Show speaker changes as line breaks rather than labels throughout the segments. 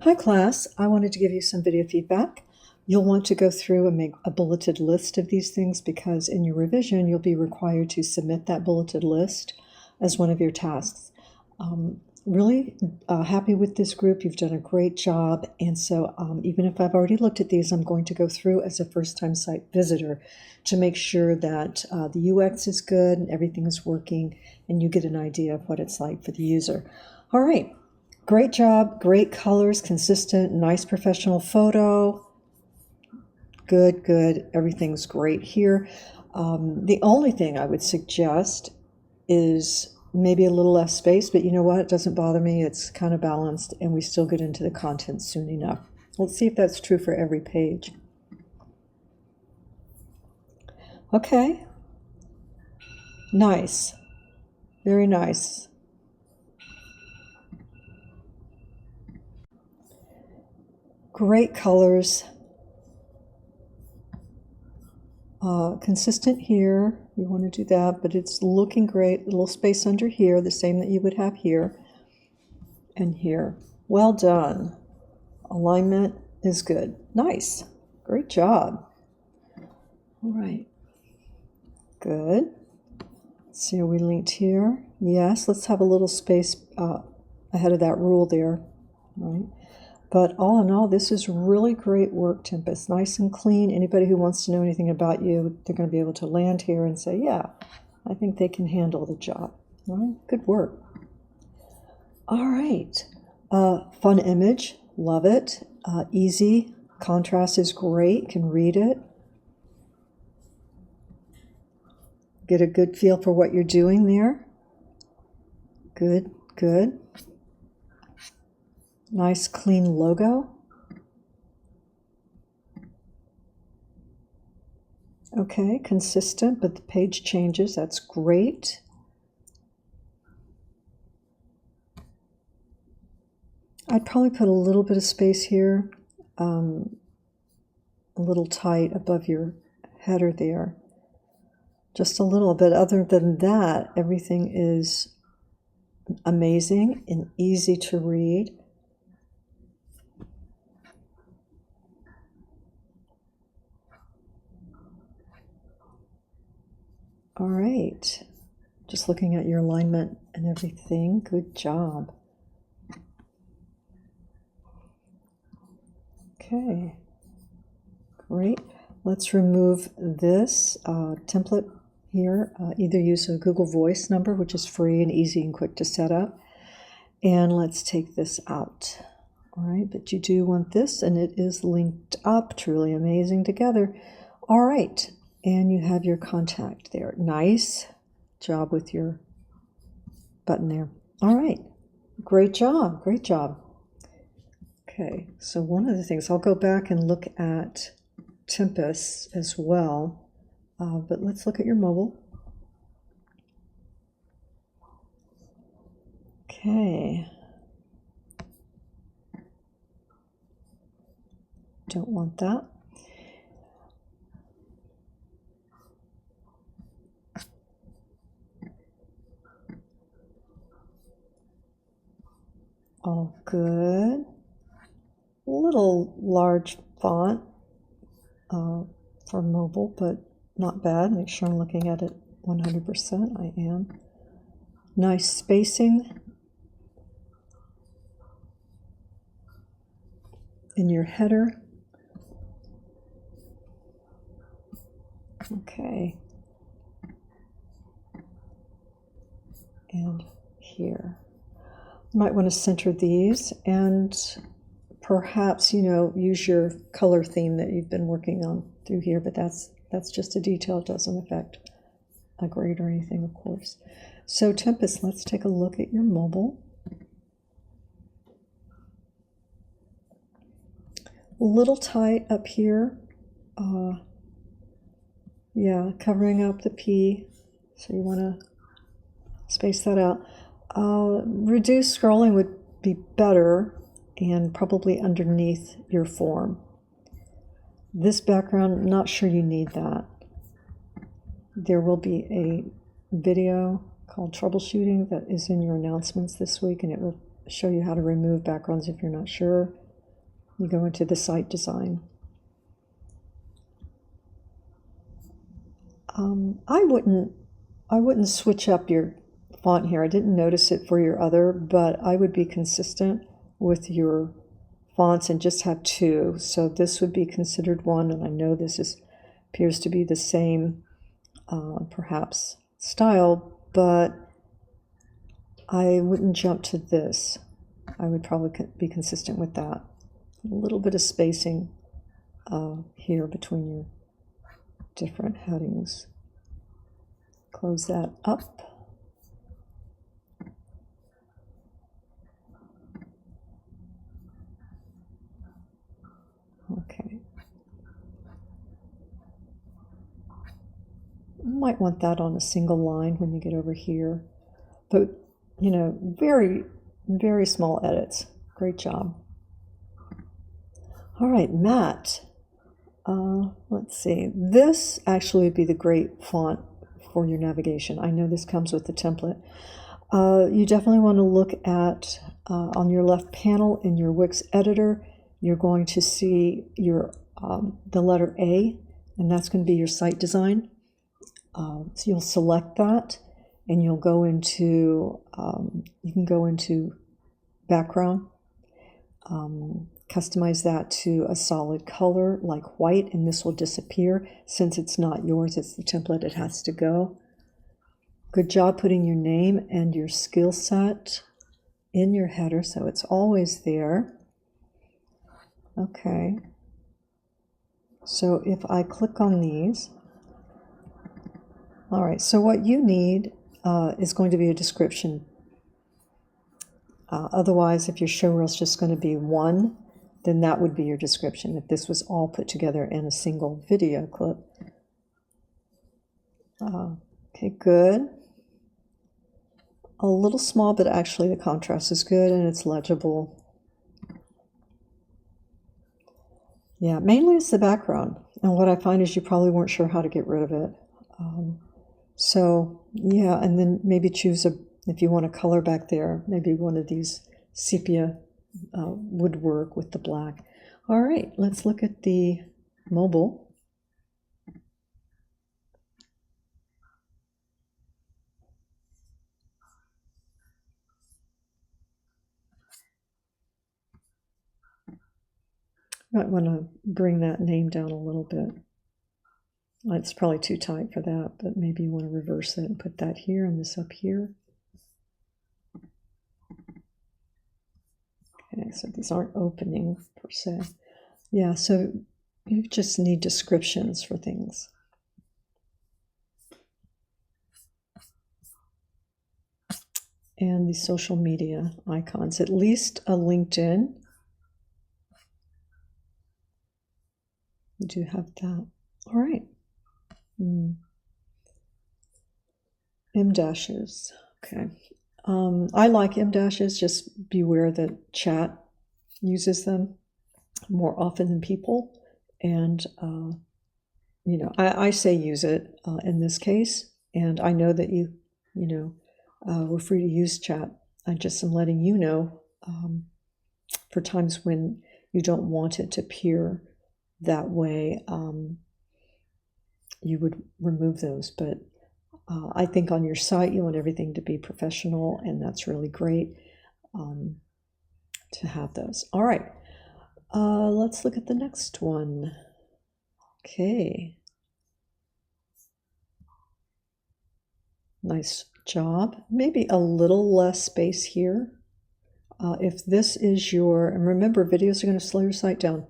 Hi class, I wanted to give you some video feedback. You'll want to go through and make a bulleted list of these things because in your revision you'll be required to submit that bulleted list as one of your tasks. Really happy with this group. You've done a great job, and so even if I've already looked at these, I'm going to go through as a first-time site visitor to make sure that the UX is good and everything is working and you get an idea of what it's like for the user. All right. Great job, great colors, consistent, nice professional photo. Good, good, everything's great here. The only thing I would suggest is maybe a little less space, but you know what? It doesn't bother me. It's kind of balanced and we still get into the content soon enough. Let's see if that's true for every page. Okay. Nice. Very nice. Great colors. Consistent here. You want to do that, but it's looking great. A little space under here, the same that you would have here and here. Well done. Alignment is good. Nice. Great job. All right. Good. Let's see, are we linked here? Yes, let's have a little space ahead of that rule there. All right. But all in all, this is really great work, Tempest. Nice and clean. Anybody who wants to know anything about you, they're going to be able to land here and say, yeah, I think they can handle the job. All right, good work. All right, fun image, love it. Easy, contrast is great, can read it. Get a good feel for what you're doing there. Good, good. Nice clean logo. Okay, consistent, but the page changes. That's great. I'd probably put a little bit of space here, a little tight above your header there. Just a little bit. Other than that, everything is amazing and easy to read. All right, just looking at your alignment and everything, good job. Okay, great. Let's remove this template here. Either use a Google Voice number, which is free and easy and quick to set up, and let's take this out. All right, but you do want this, and it is linked up, truly amazing together. All right. And you have your contact there. Nice job with your button there. All right. Great job. Great job. Okay. So one of the things, I'll go back and look at Tempest as well. But let's look at your mobile. Okay. Don't want that. All good. A little large font for mobile, but not bad. Make sure I'm looking at it 100%. I am. Nice spacing in your header. Okay. And here. You might want to center these and perhaps, use your color theme that you've been working on through here, but that's just a detail. It doesn't affect a grade or anything, of course. So Tempest, let's take a look at your mobile. A little tight up here. Yeah, covering up the P, so you want to space that out. Reduced scrolling would be better and probably underneath your form. This background, not sure you need that. There will be a video called Troubleshooting that is in your announcements this week, and it will show you how to remove backgrounds if you're not sure. You go into the site design. I wouldn't switch up your font here. I didn't notice it for your other, but I would be consistent with your fonts and just have two. So this would be considered one, and I know this appears to be the same, perhaps, style, but I wouldn't jump to this. I would probably be consistent with that. A little bit of spacing here between your different headings. Close that up. Okay. You might want that on a single line when you get over here. But, you know, very, very small edits. Great job. All right, Matt. Let's see. This actually would be the great font for your navigation. I know this comes with the template. You definitely want to look at, on your left panel in your Wix editor, you're going to see your the letter A, and that's going to be your site design. So you'll select that, and you'll go into, you can go into background, customize that to a solid color like white, and this will disappear. Since it's not yours, it's the template, it has to go. Good job putting your name and your skill set in your header so it's always there. Okay. So if I click on these, all right, so what you need is going to be a description. Otherwise, if your show reel is just going to be one, then that would be your description if this was all put together in a single video clip. Okay, good. A little small, but actually the contrast is good and it's legible. Yeah, mainly it's the background. And what I find is you probably weren't sure how to get rid of it. So yeah, and then maybe choose if you want a color back there, maybe one of these sepia would work with the black. All right, let's look at the mobile. Might want to bring that name down a little bit. It's probably too tight for that, but maybe you want to reverse it and put that here and this up here. Okay, so these aren't opening per se. Yeah, so you just need descriptions for things. And the social media icons, at least a LinkedIn. We do have that. All right. M dashes. Okay. I like M dashes, just beware that chat uses them more often than people. And, you know, I say use it in this case. And I know that you know, we're free to use chat. I just am letting you know for times when you don't want it to appear that way, you would remove those. But I think on your site, you want everything to be professional, and that's really great to have those. All right, let's look at the next one. Okay. Nice job. Maybe a little less space here. If this is your, and remember, videos are going to slow your site down.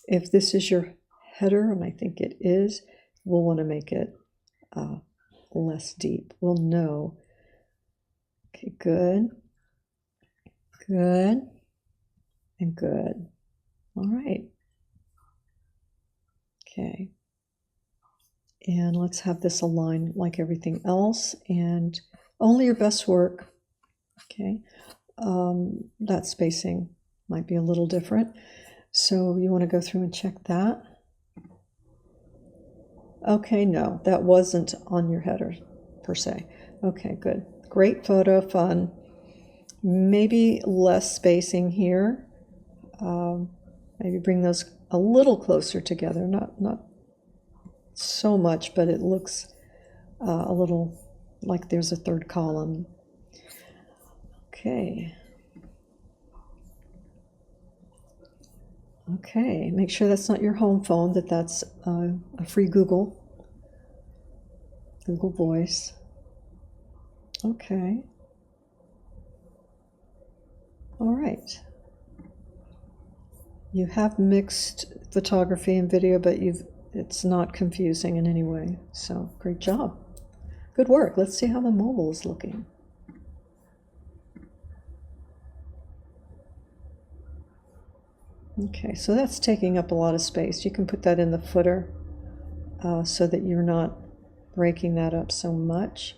If this is your header, and I think it is, we'll want to make it less deep. We'll know. Okay, good, good, and good. All right. Okay. And let's have this align like everything else, and only your best work. Okay. That spacing might be a little different. So you want to go through and check that. Okay, no, that wasn't on your header per se. Okay, good. Great photo, fun. Maybe less spacing here. Maybe bring those a little closer together, not so much, but it looks a little like there's a third column. Okay. Okay, make sure that's not your home phone, that's a free Google Voice. Okay. All right. You have mixed photography and video, but it's not confusing in any way. So great job. Good work. Let's see how the mobile is looking. Okay, so that's taking up a lot of space. You can put that in the footer so that you're not breaking that up so much.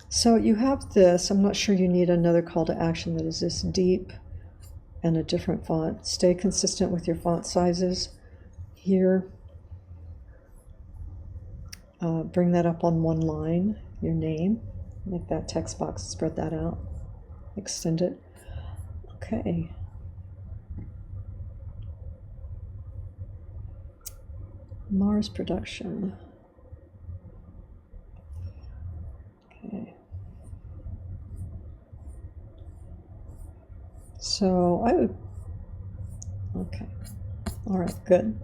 So you have this. I'm not sure you need another call to action that is this deep and a different font. Stay consistent with your font sizes here. Bring that up on one line, your name. Make that text box, spread that out, extend it. Okay. Mars production. Okay. So I would, okay. All right, good.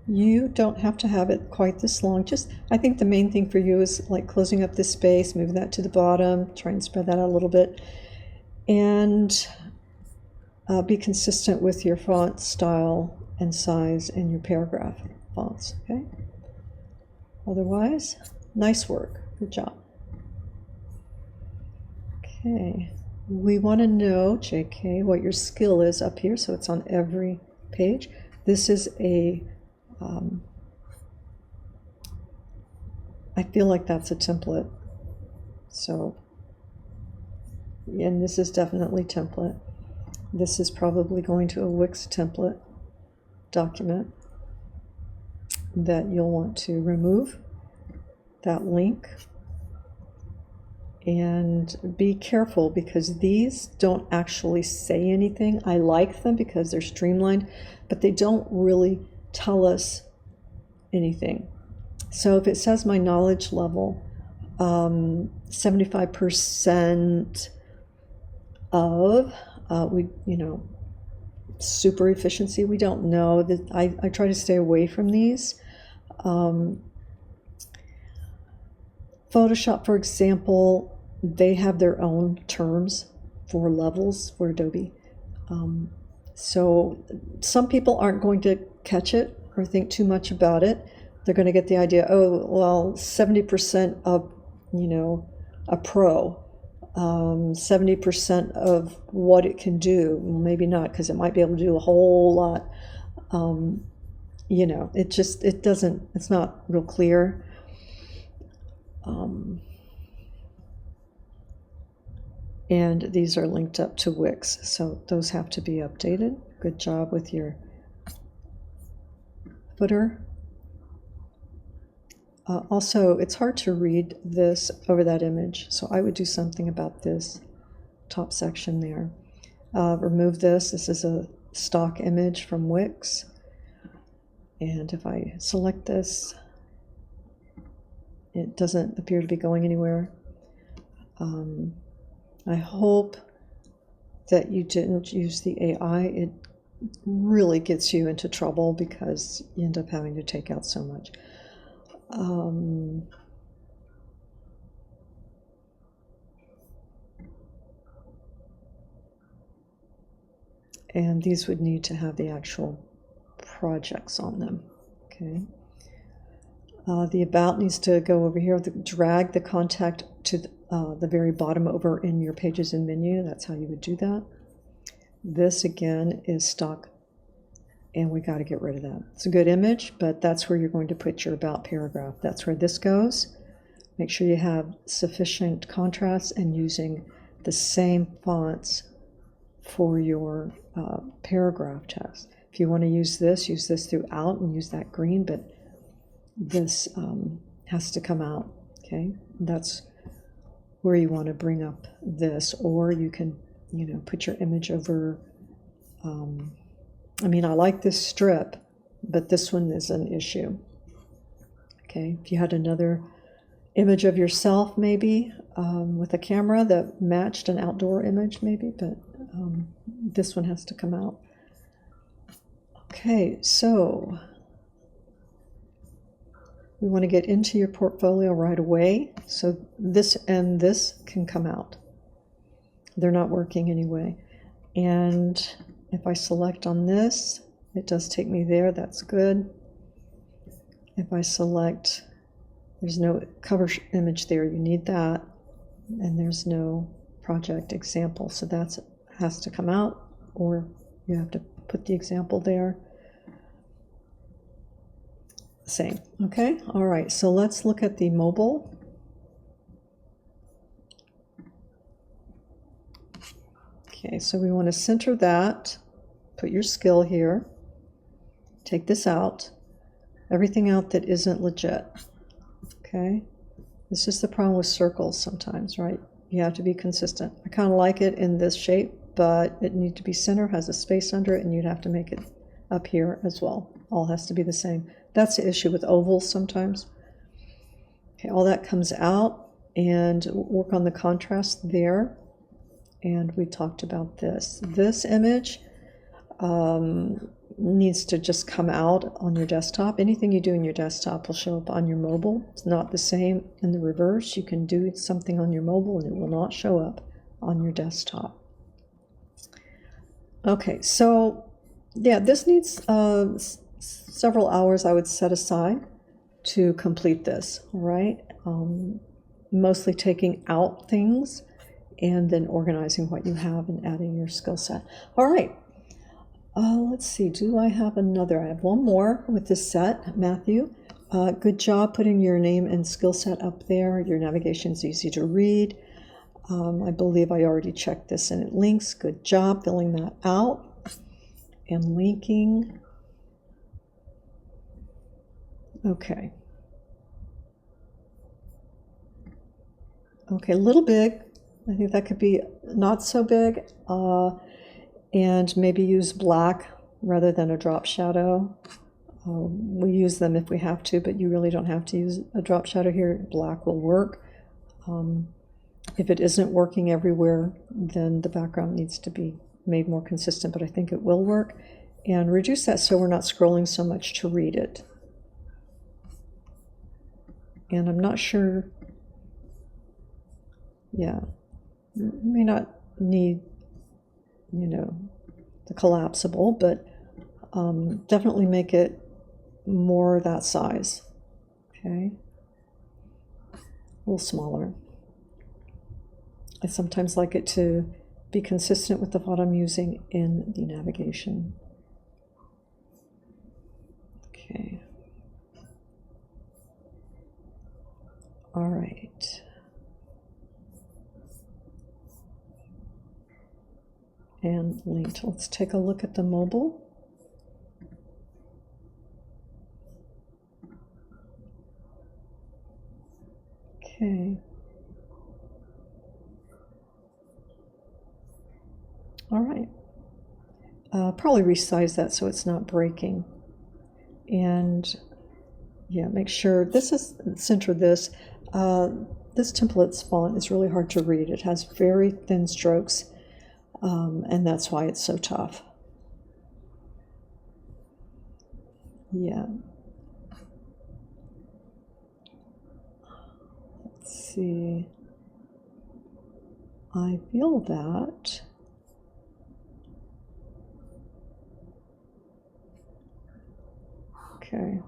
You don't have to have it quite this long. Just, I think the main thing for you is like closing up this space, move that to the bottom, try and spread that out a little bit, and be consistent with your font style and size and your paragraph fonts, okay? Otherwise, nice work. Good job. Okay, we want to know, JK, what your skill is up here, so it's on every page. This is a I feel like that's a template. So, and this is definitely template. This is probably going to a Wix template document that you'll want to remove that link. And be careful because these don't actually say anything. I like them because they're streamlined, but they don't really tell us anything. So if it says my knowledge level, 75% of, super efficiency, we don't know. That I try to stay away from these. Photoshop, for example, they have their own terms for levels for Adobe. So some people aren't going to catch it or think too much about it. They're going to get the idea, oh, well, 70% of, a pro, 70% of what it can do. Well, maybe not, because it might be able to do a whole lot. It's not real clear. And these are linked up to Wix, so those have to be updated. Good job with your footer. Also, it's hard to read this over that image, so I would do something about this top section there. Remove this. This is a stock image from Wix. And if I select this, it doesn't appear to be going anywhere. I hope that you didn't use the AI. It really gets you into trouble because you end up having to take out so much. And these would need to have the actual projects on them. Okay. The about needs to go over here. Drag the contact to the very bottom over in your pages and menu. That's how you would do that. This again is stock, and we got to get rid of that. It's a good image, but that's where you're going to put your about paragraph. That's where this goes. Make sure you have sufficient contrast and using the same fonts for your paragraph text. If you want to use this throughout and use that green, but this has to come out, okay? That's where you want to bring up this, or you can, put your image over. I mean, I like this strip, but this one is an issue. Okay, if you had another image of yourself, maybe with a camera that matched an outdoor image, maybe, but this one has to come out. Okay, so we want to get into your portfolio right away. So this and this can come out. They're not working anyway. And if I select on this, it does take me there. That's good. If I select, there's no cover image there. You need that. And there's no project example. So that has to come out, or you have to put the example there. Same. Okay. All right. So let's look at the mobile. Okay. So we want to center that. Put your skill here. Take this out. Everything out that isn't legit. Okay. This is the problem with circles sometimes, right? You have to be consistent. I kind of like it in this shape, but it needs to be center, has a space under it, and you'd have to make it up here as well. All has to be the same. That's the issue with ovals sometimes. Okay, all that comes out, and work on the contrast there. And we talked about this. This image needs to just come out on your desktop. Anything you do in your desktop will show up on your mobile. It's not the same in the reverse. You can do something on your mobile and it will not show up on your desktop. Okay, so yeah, this needs several hours I would set aside to complete this, all right? Mostly taking out things and then organizing what you have and adding your skill set. All right. Let's see, do I have another? I have one more with this set, Matthew. Good job putting your name and skill set up there. Your navigation is easy to read. I believe I already checked this and it links. Good job filling that out and linking. Okay. Okay, a little big. I think that could be not so big. And maybe use black rather than a drop shadow. We use them if we have to, but you really don't have to use a drop shadow here. Black will work. If it isn't working everywhere, then the background needs to be made more consistent, but I think it will work. And reduce that so we're not scrolling so much to read it. And I'm not sure, yeah, you may not need, the collapsible, but definitely make it more that size, okay? A little smaller. I sometimes like it to be consistent with what I'm using in the navigation. Okay. All right. And linked. Let's take a look at the mobile. Okay. All right. Probably resize that so it's not breaking. And yeah, make sure this is center this. This template's font is really hard to read. It has very thin strokes. And that's why it's so tough. Yeah. Let's see. I feel that. Okay.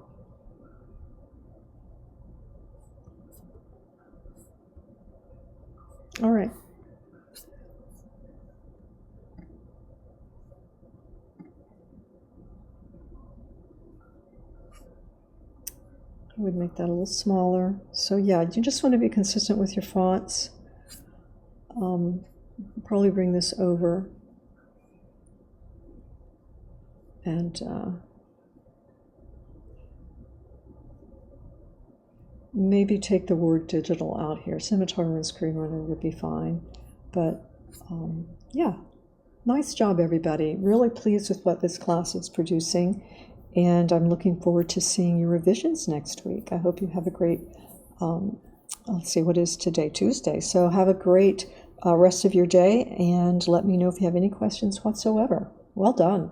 All right. I would make that a little smaller. So yeah, you just want to be consistent with your fonts. Probably bring this over. And maybe take the word digital out here. Scimitar and screen runner would be fine. But yeah, nice job, everybody. Really pleased with what this class is producing. And I'm looking forward to seeing your revisions next week. I hope you have a great, let's see, what is today? Tuesday. So have a great rest of your day, and let me know if you have any questions whatsoever. Well done.